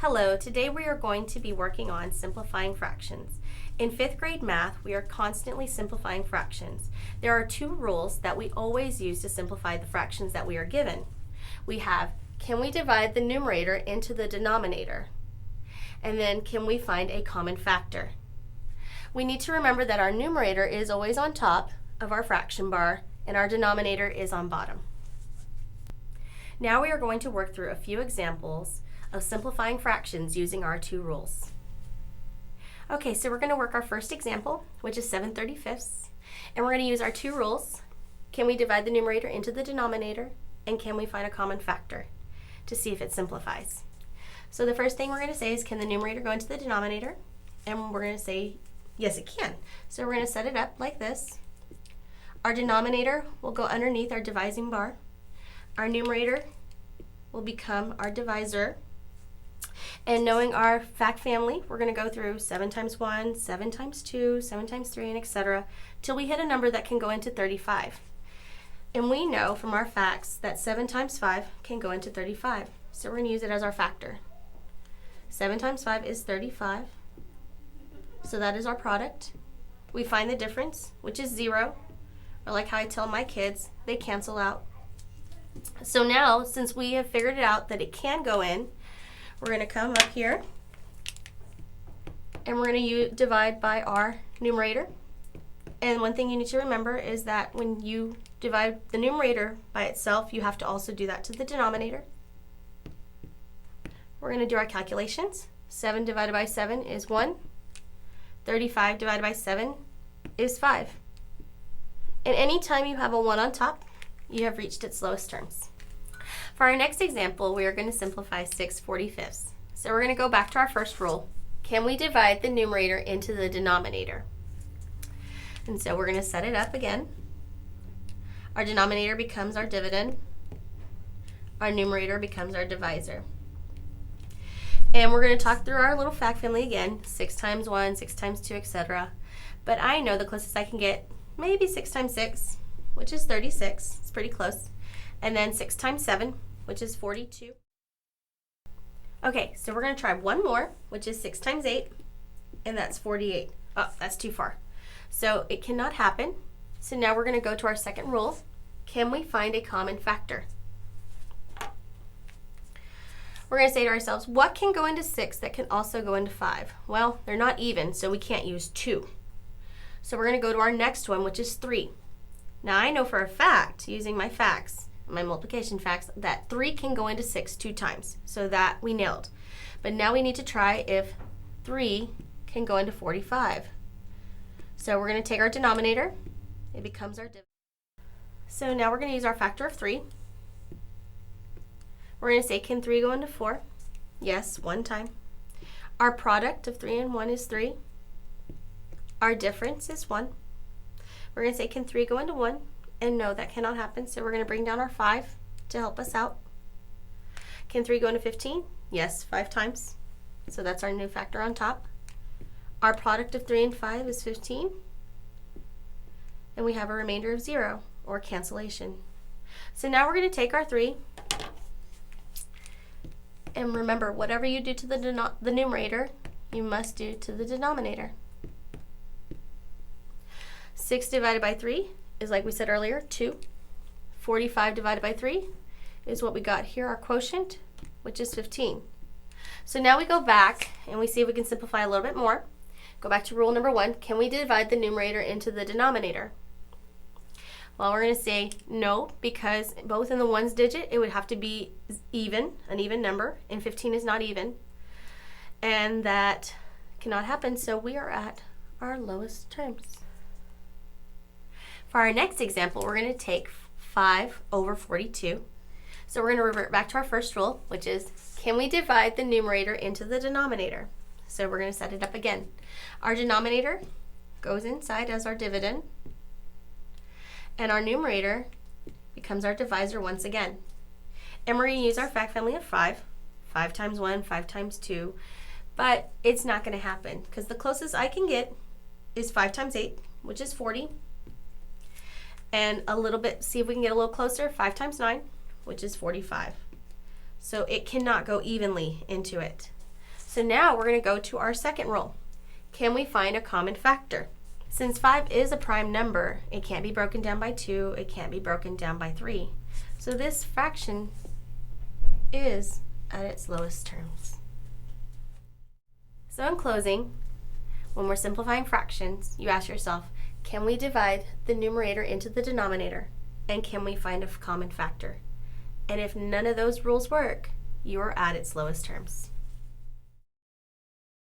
Hello, today we are going to be working on simplifying fractions. In 5th grade math, we are constantly simplifying fractions. There are two rules that we always use to simplify the fractions that we are given. We have, can we divide the numerator into the denominator? And then, can we find a common factor? We need to remember that our numerator is always on top of our fraction bar and our denominator is on bottom. Now we are going to work through a few examples of simplifying fractions using our two rules. Okay, so we're going to work our first example, which is 7/35, and we're going to use our two rules. Can we divide the numerator into the denominator, and can we find a common factor to see if it simplifies? So the first thing we're going to say is, can the numerator go into the denominator? And we're going to say, yes, it can. So we're going to set it up like this. Our denominator will go underneath our divising bar. Our numerator will become our divisor. And knowing our fact family, we're going to go through 7 times 1, 7 times 2, 7 times 3, and etc. till we hit a number that can go into 35. And we know from our facts that 7 times 5 can go into 35. So we're going to use it as our factor. 7 times 5 is 35. So that is our product. We find the difference, which is 0. Or like how I tell my kids, they cancel out. So now, since we have figured it out that it can go in, we're going to come up here and we're going to divide by our numerator. And one thing you need to remember is that when you divide the numerator by itself, you have to also do that to the denominator. We're going to do our calculations. 7 divided by 7 is 1. 35 divided by 7 is 5. And anytime you have a 1 on top, you have reached its lowest terms. For our next example, we are going to simplify 6/45. So we're going to go back to our first rule. Can we divide the numerator into the denominator? And so we're going to set it up again. Our denominator becomes our dividend. Our numerator becomes our divisor. And we're going to talk through our little fact family again. 6 times 1, 6 times 2, etc. But I know the closest I can get, maybe 6 times 6, which is 36. It's pretty close. And then 6 times 7, which is 42. Okay, so we're going to try one more, which is 6 times 8, and that's 48. Oh, that's too far. So it cannot happen. So now we're going to go to our second rule. Can we find a common factor? We're going to say to ourselves, what can go into 6 that can also go into 5? Well, they're not even, so we can't use 2. So we're going to go to our next one, which is 3. Now I know for a fact, using my facts, my multiplication facts, that 3 can go into 6 2 times. So that we nailed. But now we need to try if 3 can go into 45. So we're going to take our denominator. It becomes our dividend. So now we're going to use our factor of 3. We're going to say, can 3 go into 4? Yes, 1 time. Our product of 3 and 1 is 3. Our difference is 1. We're going to say, can 3 go into 1? And no, that cannot happen, so we're going to bring down our 5 to help us out. Can 3 go into 15? Yes, 5 times. So that's our new factor on top. Our product of 3 and 5 is 15. And we have a remainder of 0, or cancellation. So now we're going to take our 3. And remember, whatever you do to the numerator, you must do to the denominator. 6 divided by 3 is, like we said earlier, 2. 45 divided by 3 is what we got here, our quotient, which is 15. So now we go back and we see if we can simplify a little bit more. Go back to rule number 1. Can we divide the numerator into the denominator? Well, we're going to say no, because both in the ones digit, it would have to be even, an even number, and 15 is not even. And that cannot happen, so we are at our lowest terms. For our next example, we're going to take 5/42. So we're going to revert back to our first rule, which is, can we divide the numerator into the denominator? So we're going to set it up again. Our denominator goes inside as our dividend, and our numerator becomes our divisor once again. And we're going to use our fact family of 5. 5 times 1, 5 times 2. But it's not going to happen, because the closest I can get is 5 times 8, which is 40. And a little bit, see if we can get a little closer, 5 times 9, which is 45. So it cannot go evenly into it. So now we're going to go to our second rule. Can we find a common factor? Since 5 is a prime number, it can't be broken down by 2, it can't be broken down by 3. So this fraction is at its lowest terms. So in closing, when we're simplifying fractions, you ask yourself, can we divide the numerator into the denominator? And can we find a common factor? And if none of those rules work, you are at its lowest terms.